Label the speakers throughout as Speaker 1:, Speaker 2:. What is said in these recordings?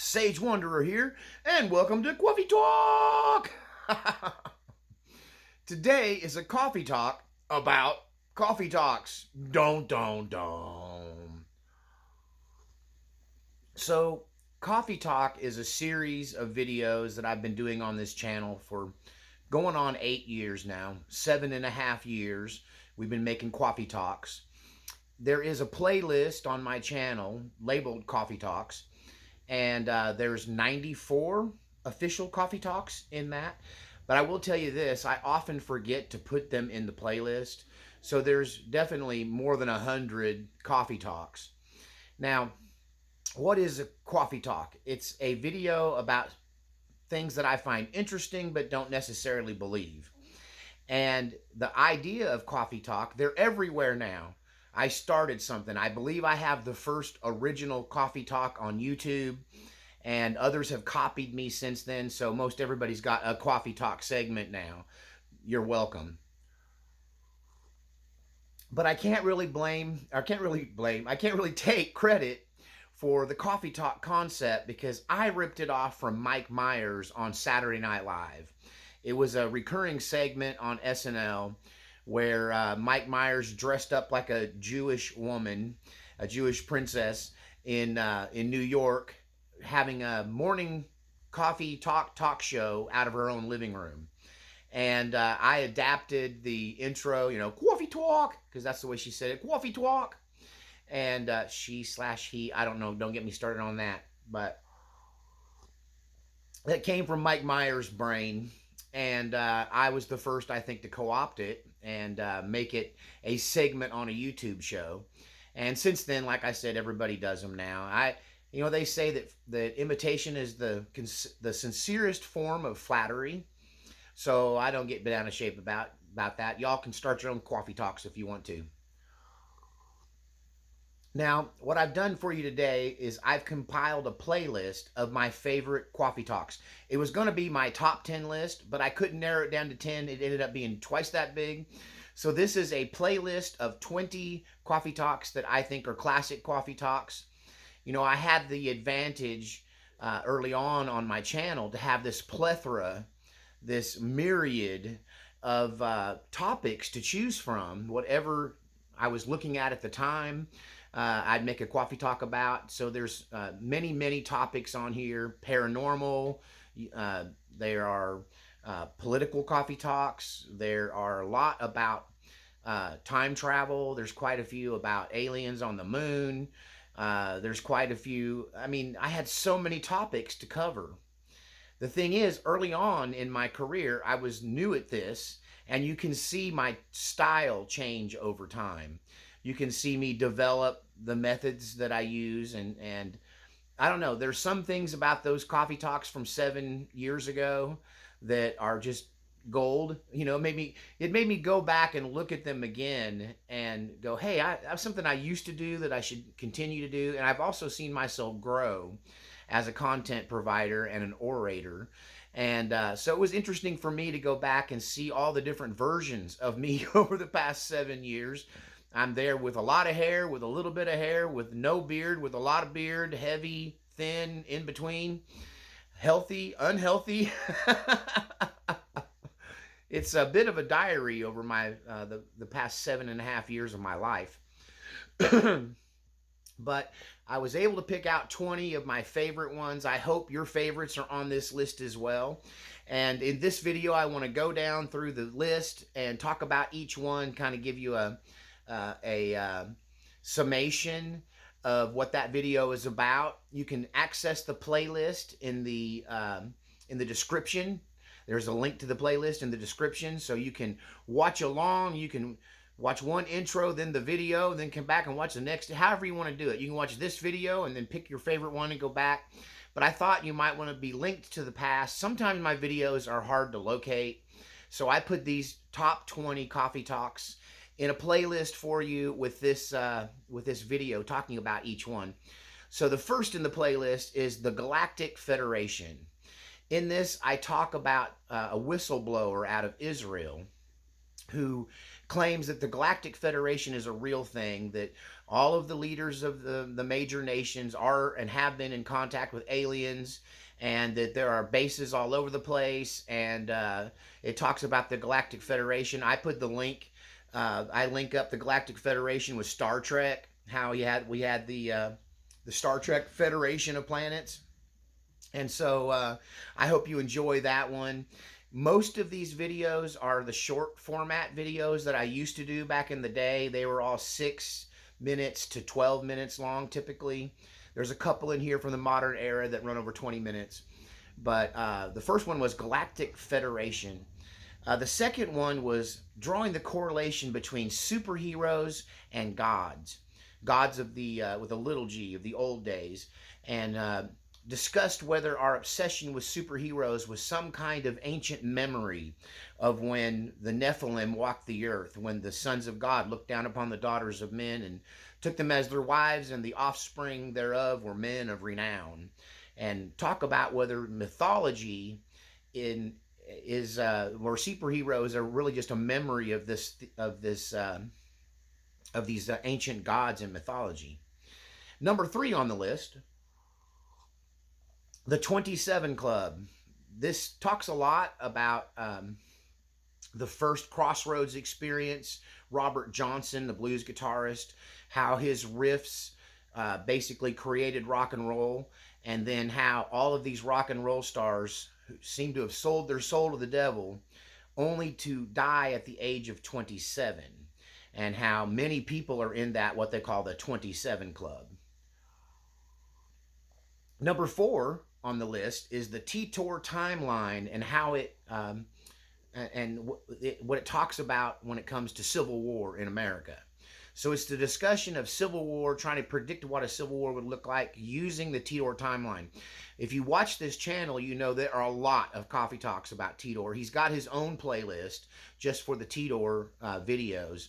Speaker 1: Sage Wanderer here, and welcome to Cofy Talk! Today is a coffee talk about coffee talks. Don't. So, Coffee Talk is a series of videos that I've been doing on this channel for going on 8 years now, 7.5 years. We've been making coffee talks. There is a playlist on my channel labeled Coffee Talks, and there's 94 official coffee talks in that. But I will tell you this, I often forget to put them in the playlist. So there's definitely more than 100 coffee talks. Now, what is a coffee talk? It's a video about things that I find interesting but don't necessarily believe. And the idea of coffee talk, they're everywhere now. I started something. I believe I have the first original coffee talk on YouTube, and others have copied me since then. So most everybody's got a coffee talk segment now. You're welcome. But I can't really take credit for the coffee talk concept because I ripped it off from Mike Meyers on Saturday Night Live. It was a recurring segment on SNL where Mike Meyers dressed up like a Jewish woman, a Jewish princess in New York, having a morning coffee talk show out of her own living room. And I adapted the intro, coffee talk, because that's the way she said it, coffee talk. And she/he, I don't know, don't get me started on that. But that came from Mike Myers' brain. And I was the first, I think, to co-opt it and make it a segment on a YouTube show. And since then, like I said, everybody does them now. They say that imitation is the sincerest form of flattery. So I don't get bent out of shape about that. Y'all can start your own coffee talks if you want to. Now, what I've done for you today is I've compiled a playlist of my favorite coffee talks. It was going to be my top 10 list, but I couldn't narrow it down to 10. It ended up being twice that big. So this is a playlist of 20 coffee talks that I think are classic coffee talks. I had the advantage early on my channel to have this plethora, this myriad of topics to choose from, whatever I was looking at the time. I'd make a coffee talk about. So there's many topics on here. Paranormal. There are political coffee talks. There are a lot about time travel. There's quite a few about aliens on the moon. There's quite a few. I had so many topics to cover. The thing is, early on in my career, I was new at this, and you can see my style change over time. You can see me develop the methods that I use, and I don't know, there's some things about those coffee talks from 7 years ago that are just gold. It made me go back and look at them again and go, hey, I have something I used to do that I should continue to do. And I've also seen myself grow as a content provider and an orator. And so it was interesting for me to go back and see all the different versions of me over the past 7 years. I'm there with a lot of hair, with a little bit of hair, with no beard, with a lot of beard, heavy, thin, in between, healthy, unhealthy. It's a bit of a diary over my the past 7.5 years of my life. But I was able to pick out 20 of my favorite ones. I hope your favorites are on this list as well. And in this video, I want to go down through the list and talk about each one, kind of give you a summation of what that video is about. You can access the playlist in the description. There's a link to the playlist in the description, so you can watch along. You can watch one intro, then the video, then come back and watch the next, however you want to do it. You can watch this video and then pick your favorite one and go back. But I thought you might want to be linked to the past. Sometimes my videos are hard to locate, so I put these top 20 coffee talks in a playlist for you with this video talking about each one. So the first in the playlist is the Galactic Federation. In this, I talk about a whistleblower out of Israel who claims that the Galactic Federation is a real thing, that all of the leaders of the major nations are and have been in contact with aliens, and that there are bases all over the place. And it talks about the Galactic Federation. I put the link. I link up the Galactic Federation with Star Trek. How we had the Star Trek Federation of Planets. And so I hope you enjoy that one. Most of these videos are the short format videos that I used to do back in the day. They were all 6 minutes to 12 minutes long typically. There's a couple in here from the modern era that run over 20 minutes. But the first one was Galactic Federation. The second one was drawing the correlation between superheroes and gods. Gods of the, with a little g, of the old days. And discussed whether our obsession with superheroes was some kind of ancient memory of when the Nephilim walked the earth, when the sons of God looked down upon the daughters of men and took them as their wives, and the offspring thereof were men of renown. And talk about whether mythology is or superheroes are really just a memory of these ancient gods in mythology. Number 3 on the list, the 27 Club. This talks a lot about the first Crossroads experience, Robert Johnson, the blues guitarist, how his riffs basically created rock and roll, and then how all of these rock and roll stars seem to have sold their soul to the devil only to die at the age of 27, and how many people are in that, what they call the 27 Club. Number 4 on the list is the Tor Timeline, and how it what it talks about when it comes to Civil War in America. So it's the discussion of Civil War, trying to predict what a Civil War would look like using the Tor Timeline. If you watch this channel, you know there are a lot of coffee talks about Tor. He's got his own playlist just for the Tor videos.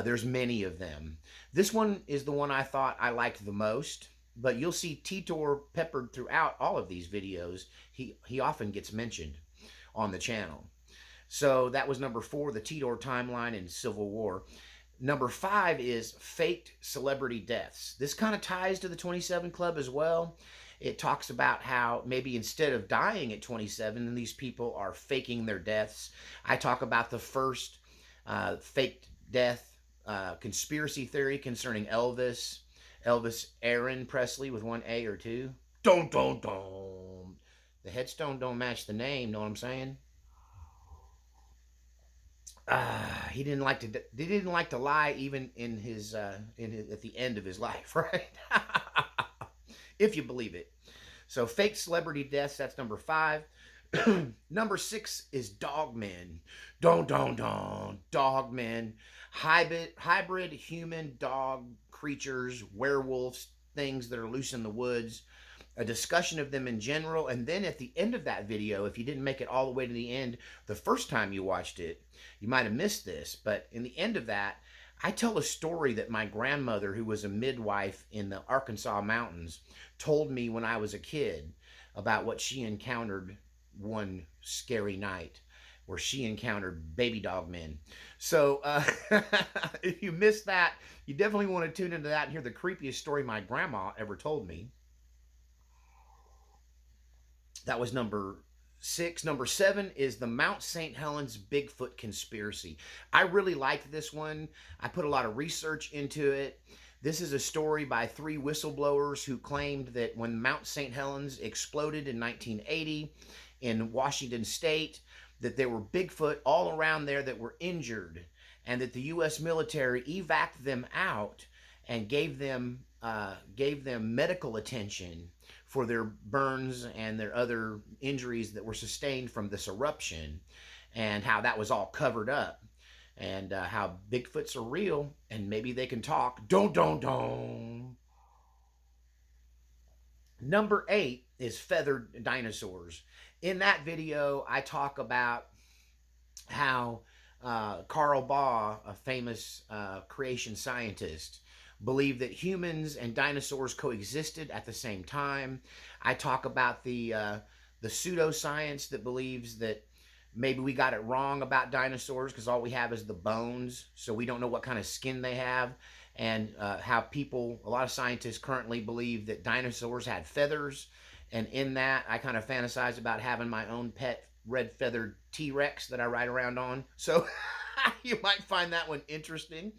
Speaker 1: There's many of them. This one is the one I thought I liked the most. But you'll see Tor peppered throughout all of these videos. He often gets mentioned on the channel. So that was number 4, the Tor Timeline and Civil War. Number 5 is faked celebrity deaths. This kind of ties to the 27 Club as well. It talks about how maybe instead of dying at 27, these people are faking their deaths. I talk about the first faked death conspiracy theory concerning Elvis Aaron Presley with 1 A or 2. Don't. The headstone don't match the name, know what I'm saying? He didn't like to lie even in his at the end of his life, right? If you believe it. So fake celebrity deaths, that's number 5. Number 6 is dogmen. Dogmen. Hybrid human dog creatures, werewolves, things that are loose in the woods, a discussion of them in general. And then at the end of that video, if you didn't make it all the way to the end the first time you watched it, you might have missed this, but in the end of that, I tell a story that my grandmother, who was a midwife in the Arkansas mountains, told me when I was a kid about what she encountered one scary night, where she encountered baby dog men. So if you missed that, you definitely want to tune into that and hear the creepiest story my grandma ever told me. That was number 6. Number 7 is the Mount St. Helens Bigfoot Conspiracy. I really liked this one. I put a lot of research into it. This is a story by 3 whistleblowers who claimed that when Mount St. Helens exploded in 1980 in Washington State, that there were Bigfoot all around there that were injured, and that the U.S. military evac'd them out and gave them medical attention for their burns and their other injuries that were sustained from this eruption, and how that was all covered up, and how Bigfoots are real and maybe they can talk. Don't. Number 8 is feathered dinosaurs. In that video, I talk about how Carl Baugh, a famous creation scientist, believed that humans and dinosaurs coexisted at the same time. I talk about the pseudoscience that believes that Maybe we got it wrong about dinosaurs because all we have is the bones, so we don't know what kind of skin they have, and how people, a lot of scientists currently believe that dinosaurs had feathers, and in that, I kind of fantasize about having my own pet red feathered T-Rex that I ride around on. So you might find that one interesting.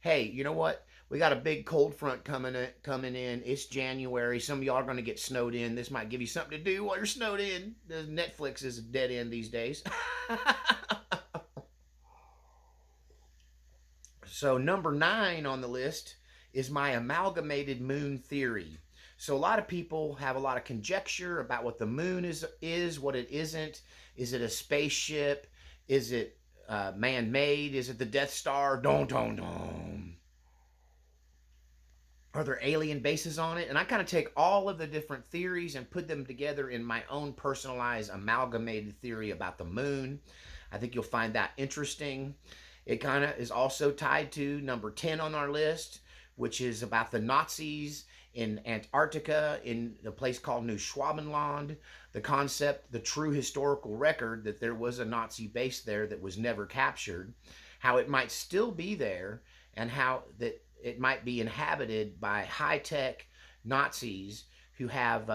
Speaker 1: Hey, you know what? We got a big cold front coming in. It's January. Some of y'all are going to get snowed in. This might give you something to do while you're snowed in. Netflix is a dead end these days. So number 9 on the list is my amalgamated moon theory. So a lot of people have a lot of conjecture about what the moon is, what it isn't. Is it a spaceship? Is it man-made? Is it the Death Star? Don't. Are there alien bases on it? And I kind of take all of the different theories and put them together in my own personalized amalgamated theory about the moon. I think you'll find that interesting. It kind of is also tied to number 10 on our list, which is about the Nazis in Antarctica in a place called New Schwabenland. The concept, the true historical record that there was a Nazi base there that was never captured, how it might still be there, and how that it might be inhabited by high-tech Nazis who have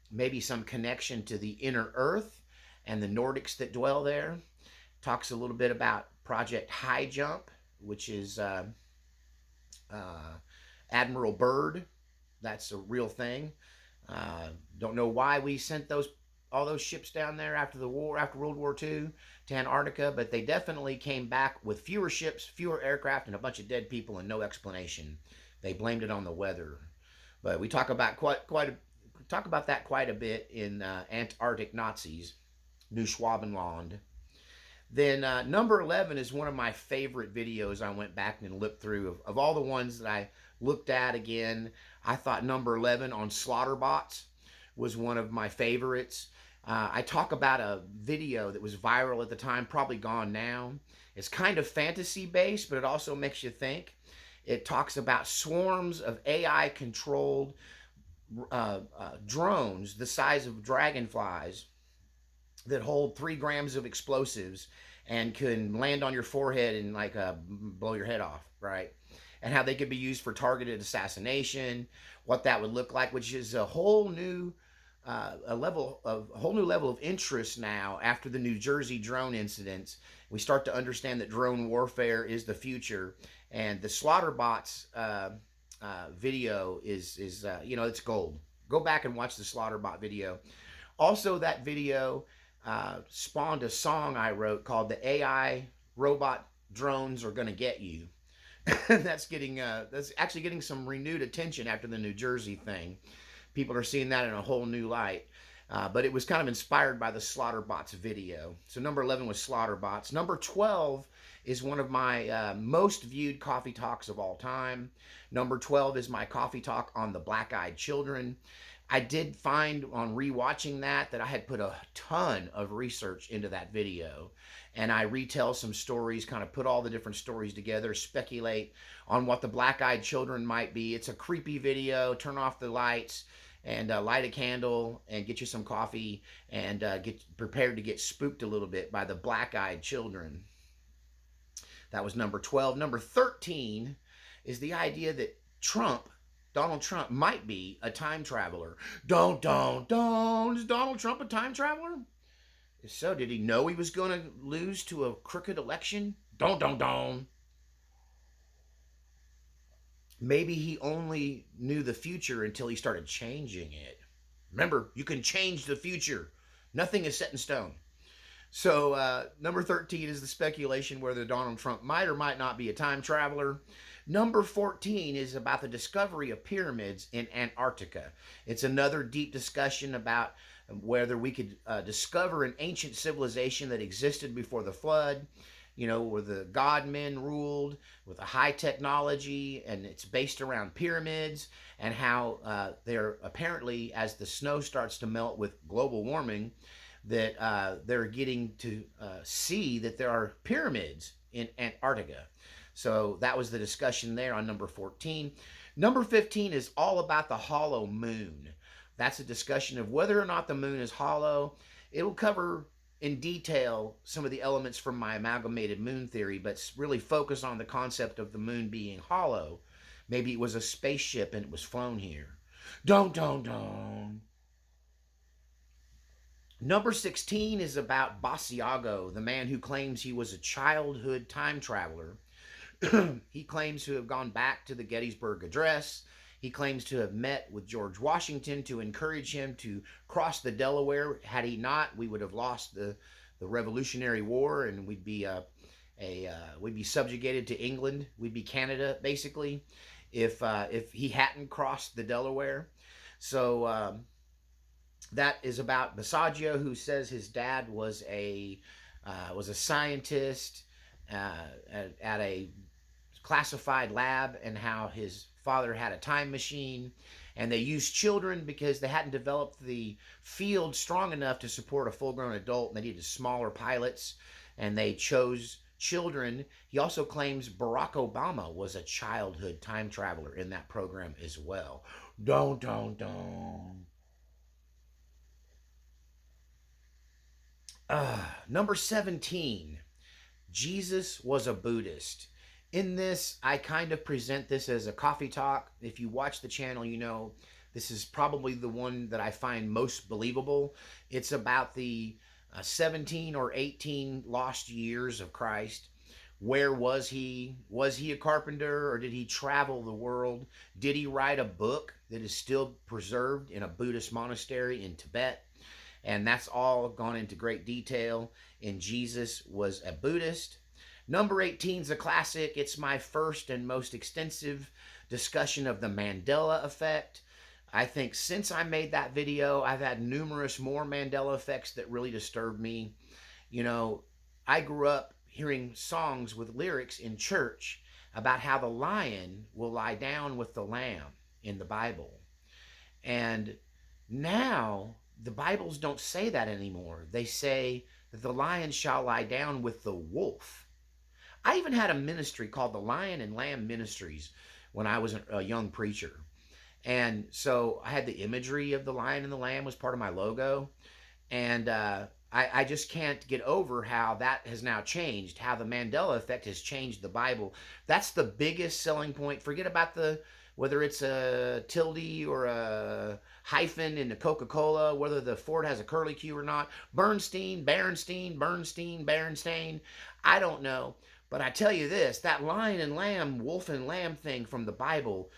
Speaker 1: maybe some connection to the inner earth and the Nordics that dwell there. Talks a little bit about Project High Jump, which is Admiral Byrd. That's a real thing. Don't know why we sent all those ships down there after the war, after World War II, to Antarctica, but they definitely came back with fewer ships, fewer aircraft, and a bunch of dead people and no explanation. They blamed it on the weather. But we talk about that quite a bit in Antarctic Nazis, New Schwabenland. Then number 11 is one of my favorite videos. I went back and looked through of all the ones that I looked at again. I thought number 11 on Slaughterbots was one of my favorites. I talk about a video that was viral at the time, probably gone now. It's kind of fantasy based, but it also makes you think. It talks about swarms of AI controlled drones the size of dragonflies that hold 3 grams of explosives and can land on your forehead and like blow your head off, right? And how they could be used for targeted assassination, what that would look like, which is a whole new level of interest now after the New Jersey drone incidents. We start to understand that drone warfare is the future, and the Slaughterbots video is it's gold. Go back and watch the Slaughterbot video. Also, that video spawned a song I wrote called "The AI Robot Drones Are Gonna Get You." That's actually getting some renewed attention after the New Jersey thing. People are seeing that in a whole new light. But it was kind of inspired by the Slaughterbots video. So number 11 was Slaughterbots. Number 12 is one of my most viewed coffee talks of all time. Number 12 is my coffee talk on the black-eyed children. I did find on rewatching that I had put a ton of research into that video. And I retell some stories, kind of put all the different stories together, speculate on what the black-eyed children might be. It's a creepy video. Turn off the lights and light a candle and get you some coffee and get prepared to get spooked a little bit by the black-eyed children. That was number 12. Number 13 is the idea that Donald Trump might be a time traveler. Is Donald Trump a time traveler? If so, did he know he was going to lose to a crooked election? Maybe he only knew the future until he started changing it. Remember, you can change the future. Nothing is set in stone. So number 13 is the speculation whether Donald Trump might or might not be a time traveler. Number 14 is about the discovery of pyramids in Antarctica. It's another deep discussion about whether we could discover an ancient civilization that existed before the flood, where the god men ruled with a high technology, and it's based around pyramids, and how they're apparently, as the snow starts to melt with global warming, that they're getting to see that there are pyramids in Antarctica. So that was the discussion there on number 14. Number 15 is all about the hollow moon. That's a discussion of whether or not the moon is hollow. It'll cover in detail some of the elements from my amalgamated moon theory, but really focus on the concept of the moon being hollow. Maybe it was a spaceship and it was flown here. Don't. Number 16 is about Babago, the man who claims he was a childhood time traveler. He claims to have gone back to the Gettysburg Address. He claims to have met with George Washington to encourage him to cross the Delaware. Had he not, we would have lost the Revolutionary War, and we'd be subjugated to England. We'd be Canada, basically, if he hadn't crossed the Delaware. So that is about Babago, who says his dad was a scientist at a classified lab, and how his father had a time machine, and they used children because they hadn't developed the field strong enough to support a full-grown adult, and they needed smaller pilots, and they chose children. He also claims Barack Obama was a childhood time traveler in that program as well. Don't. Number 17, Jesus was a Buddhist. In this, I kind of present this as a coffee talk. If you watch the channel, you know this is probably the one that I find most believable. It's about the 17 or 18 lost years of Christ. Where was he? Was he a carpenter, or did he travel the world? Did he write a book that is still preserved in a Buddhist monastery in Tibet? And that's all gone into great detail. And Jesus was a Buddhist. Number 18 is a classic. It's my first and most extensive discussion of the Mandela effect. I think since I made that video, I've had numerous more Mandela effects that really disturbed me. You know, I grew up hearing songs with lyrics in church about how the lion will lie down with the lamb in the Bible. And now the Bibles don't say that anymore. They say that the lion shall lie down with the wolf. I even had a ministry called the Lion and Lamb Ministries when I was a young preacher. And so I had the imagery of the lion and the lamb was part of my logo. And I just can't get over how that has now changed, how the Mandela effect has changed the Bible. That's the biggest selling point. Forget about whether it's a tilde or a hyphen in the Coca-Cola, whether the Ford has a curly Q or not. Bernstein, Berenstain, I don't know. But I tell you this, that lion and lamb, wolf and lamb thing from the Bible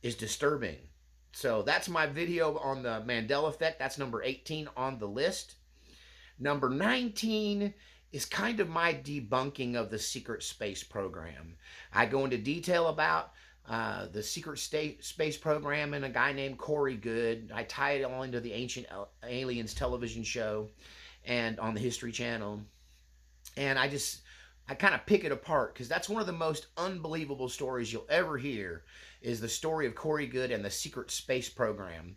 Speaker 1: is disturbing. So that's my video on the Mandela effect. That's number 18 on the list. Number 19 is kind of my debunking of the secret space program. I go into detail about the secret space program and a guy named Corey Goode. I tie it all into the Ancient Aliens television show and on the History Channel. And I kind of pick it apart because that's one of the most unbelievable stories you'll ever hear, is the story of Corey Goode and the secret space program.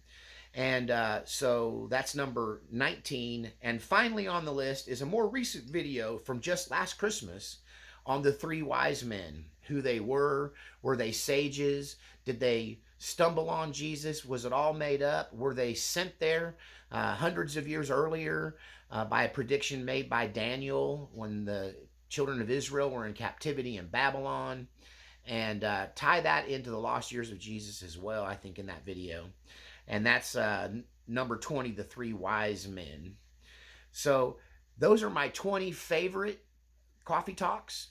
Speaker 1: And so that's number 19. And finally on the list is a more recent video from just last Christmas on the three wise men, who they were they sages? Did they stumble on Jesus? Was it all made up? Were they sent there hundreds of years earlier by a prediction made by Daniel when the children of Israel were in captivity in Babylon? And tie that into the lost years of Jesus as well, I think, in that video. And that's number 20, the three wise men. So those are my 20 favorite coffee talks.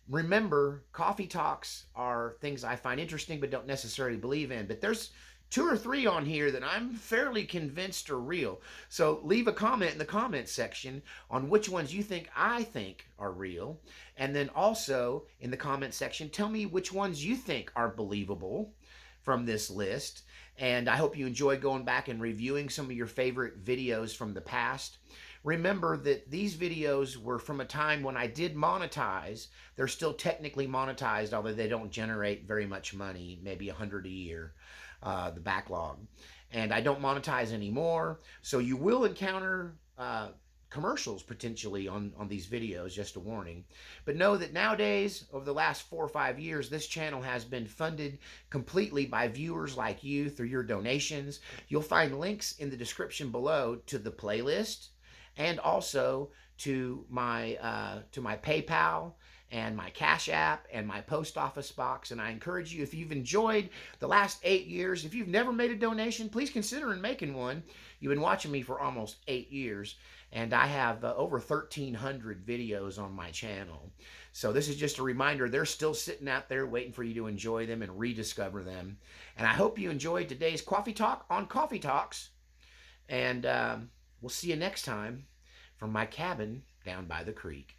Speaker 1: Remember, coffee talks are things I find interesting but don't necessarily believe in. But there's 2 or 3 on here that I'm fairly convinced are real. So leave a comment in the comment section on which ones you think I think are real. And then also in the comment section, tell me which ones you think are believable from this list. And I hope you enjoy going back and reviewing some of your favorite videos from the past. Remember that these videos were from a time when I did monetize. They're still technically monetized, although they don't generate very much money, maybe $100 a year, the backlog. And I don't monetize anymore. So you will encounter commercials potentially on these videos, just a warning. But know that nowadays, over the last 4 or 5 years, this channel has been funded completely by viewers like you through your donations. You'll find links in the description below to the playlist and also to my PayPal and my Cash App and my post office box. And I encourage you, if you've enjoyed the last 8 years, if you've never made a donation, please consider making one. You've been watching me for almost 8 years, and I have over 1,300 videos on my channel. So this is just a reminder, they're still sitting out there waiting for you to enjoy them and rediscover them. And I hope you enjoyed today's Coffee Talk on Coffee Talks. And we'll see you next time from my cabin down by the creek.